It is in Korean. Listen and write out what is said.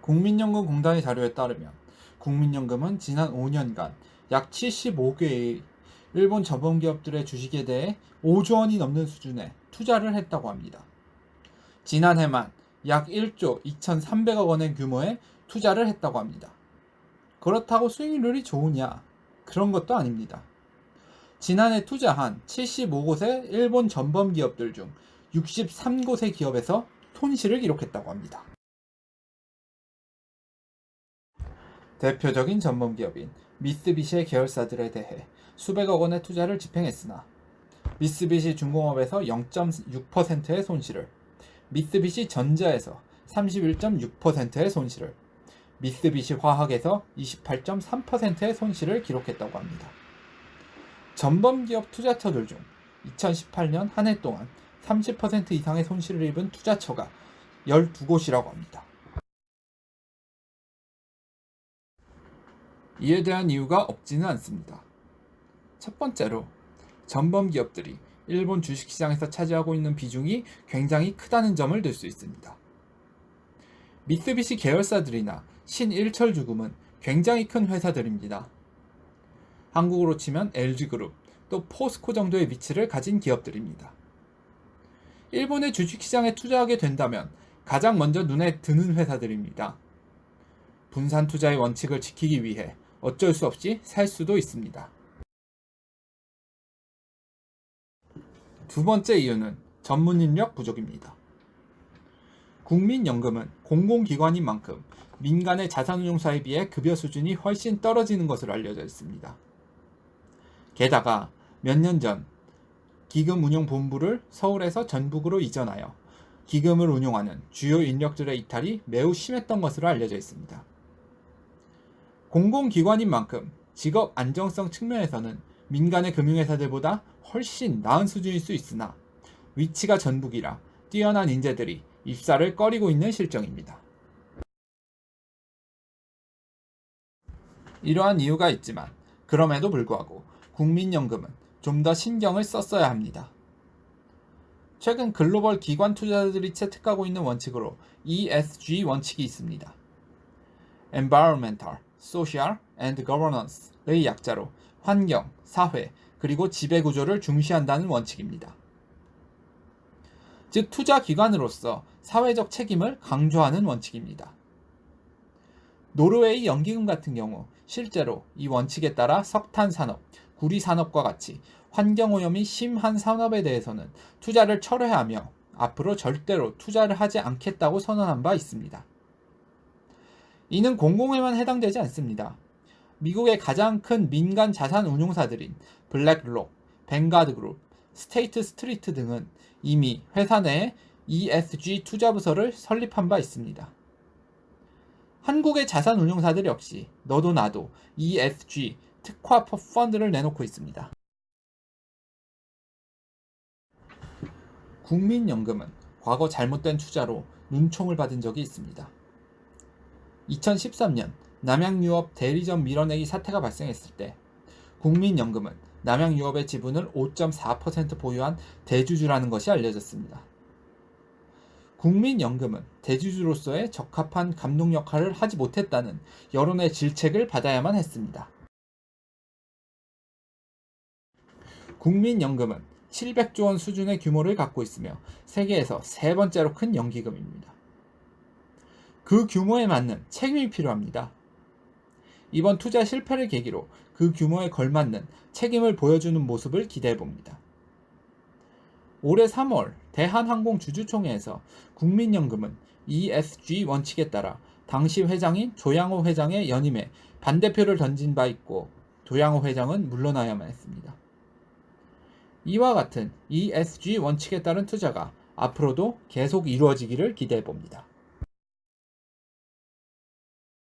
국민연금공단의 자료에 따르면 국민연금은 지난 5년간 약 75개의 일본 저범기업들의 주식에 대해 5조 원이 넘는 수준의 투자를 했다고 합니다. 지난해만 약 1조 2,300억 원의 규모의 투자를 했다고 합니다. 그렇다고 수익률이 좋으냐? 그런 것도 아닙니다. 지난해 투자한 75곳의 일본 전범기업들 중 63곳의 기업에서 손실을 기록했다고 합니다. 대표적인 전범기업인 미쓰비시의 계열사들에 대해 수백억 원의 투자를 집행했으나 미쓰비시 중공업에서 0.6%의 손실을, 미쓰비시 전자에서 31.6%의 손실을, 미쓰비시 화학에서 28.3%의 손실을 기록했다고 합니다. 전범기업 투자처들 중 2018년 한 해 동안 30% 이상의 손실을 입은 투자처가 12곳이라고 합니다. 이에 대한 이유가 없지는 않습니다. 첫 번째로 전범 기업들이 일본 주식시장에서 차지하고 있는 비중이 굉장히 크다는 점을 들 수 있습니다. 미쓰비시 계열사들이나 신일철주금은 굉장히 큰 회사들입니다. 한국으로 치면 LG그룹, 또 포스코 정도의 위치를 가진 기업들입니다. 일본의 주식시장에 투자하게 된다면 가장 먼저 눈에 드는 회사들입니다. 분산 투자의 원칙을 지키기 위해 어쩔 수 없이 살 수도 있습니다. 두 번째 이유는 전문 인력 부족입니다. 국민연금은 공공기관인 만큼 민간의 자산운용사에 비해 급여 수준이 훨씬 떨어지는 것으로 알려져 있습니다. 게다가 몇 년 전 기금운용본부를 서울에서 전북으로 이전하여 기금을 운용하는 주요 인력들의 이탈이 매우 심했던 것으로 알려져 있습니다. 공공기관인 만큼 직업 안정성 측면에서는 민간의 금융회사들보다 훨씬 나은 수준일 수 있으나 위치가 전북이라 뛰어난 인재들이 입사를 꺼리고 있는 실정입니다. 이러한 이유가 있지만 그럼에도 불구하고 국민연금은 좀 더 신경을 썼어야 합니다. 최근 글로벌 기관 투자자들이 채택하고 있는 원칙으로 ESG 원칙이 있습니다. Environmental, Social and Governance의 약자로 환경, 사회, 그리고 지배구조를 중시한다는 원칙입니다. 즉 투자 기관으로서 사회적 책임을 강조하는 원칙입니다. 노르웨이 연기금 같은 경우 실제로 이 원칙에 따라 석탄 산업, 구리 산업과 같이 환경오염이 심한 산업에 대해서는 투자를 철회하며 앞으로 절대로 투자를 하지 않겠다고 선언한 바 있습니다. 이는 공공에만 해당되지 않습니다. 미국의 가장 큰 민간 자산 운용사들인 블랙록, 뱅가드 그룹, 스테이트 스트리트 등은 이미 회사 내에 ESG 투자 부서를 설립한 바 있습니다. 한국의 자산 운용사들 역시 너도 나도 ESG 특화 펀드를 내놓고 있습니다. 국민연금은 과거 잘못된 투자로 눈총을 받은 적이 있습니다. 2013년 남양유업 대리점 밀어내기 사태가 발생했을 때 국민연금은 남양유업의 지분을 5.4% 보유한 대주주라는 것이 알려졌습니다. 국민연금은 대주주로서의 적합한 감독 역할을 하지 못했다는 여론의 질책을 받아야만 했습니다. 국민연금은 700조 원 수준의 규모를 갖고 있으며 세계에서 세 번째로 큰 연기금입니다. 그 규모에 맞는 책임이 필요합니다. 이번 투자 실패를 계기로 그 규모에 걸맞는 책임을 보여주는 모습을 기대해봅니다. 올해 3월 대한항공 주주총회에서 국민연금은 ESG 원칙에 따라 당시 회장인 조양호 회장의 연임에 반대표를 던진 바 있고 조양호 회장은 물러나야만 했습니다. 이와 같은 ESG 원칙에 따른 투자가 앞으로도 계속 이루어지기를 기대해봅니다.